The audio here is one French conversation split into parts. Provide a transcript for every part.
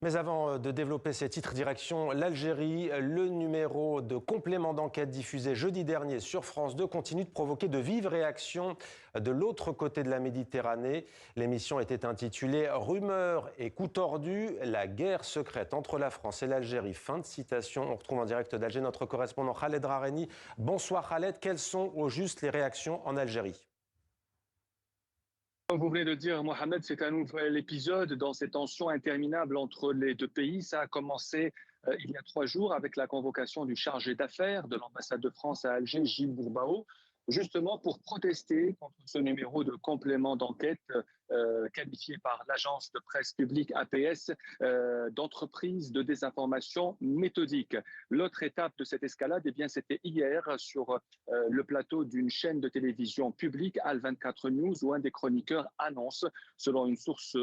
Mais avant de développer ces titres, direction l'Algérie, le numéro de complément d'enquête diffusé jeudi dernier sur France 2 continue de provoquer de vives réactions de l'autre côté de la Méditerranée. L'émission était intitulée Rumeurs et coups tordus, la guerre secrète entre la France et l'Algérie. Fin de citation. On retrouve en direct d'Alger notre correspondant Khaled Rareni. Bonsoir Khaled, quelles sont au juste les réactions en Algérie ? Comme vous venez de dire, Mohamed, c'est un nouvel épisode dans ces tensions interminables entre les deux pays. Ça a commencé il y a 3 jours avec la convocation du chargé d'affaires de l'ambassade de France à Alger, Gilles Bourbao, justement pour protester contre ce numéro de complément d'enquête qualifié par l'agence de presse publique APS d'entreprise de désinformation méthodique. L'autre étape de cette escalade, eh bien, c'était hier sur le plateau d'une chaîne de télévision publique, Al24 News, où un des chroniqueurs annonce, selon une source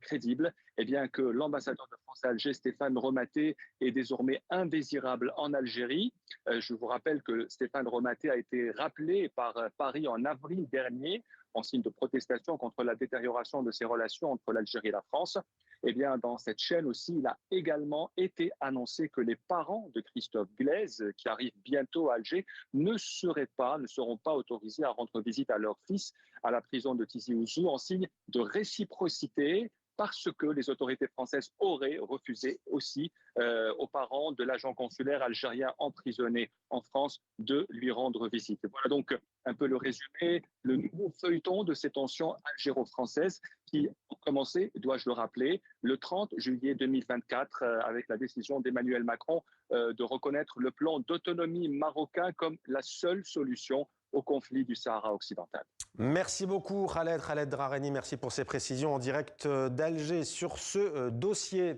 crédible, eh bien, que l'ambassadeur de France à Alger, Stéphane Romaté, est désormais indésirable en Algérie. Je vous rappelle que Stéphane Romaté a été rappelé par Paris en avril dernier en signe de protestation contre la détérioration de ses relations entre l'Algérie et la France. Eh bien, dans cette chaîne aussi, il a également été annoncé que les parents de Christophe Glaise, qui arrive bientôt à Alger, ne seront pas autorisés à rendre visite à leur fils à la prison de Tizi Ouzou en signe de réciprocité, parce que les autorités françaises auraient refusé aussi aux parents de l'agent consulaire algérien emprisonné en France de lui rendre visite. Voilà donc un peu le résumé, le nouveau feuilleton de ces tensions algéro-françaises qui ont commencé, dois-je le rappeler, le 30 juillet 2024 avec la décision d'Emmanuel Macron de reconnaître le plan d'autonomie marocain comme la seule solution au conflit du Sahara occidental. Merci beaucoup Khaled Rareni, merci pour ces précisions en direct d'Alger sur ce dossier.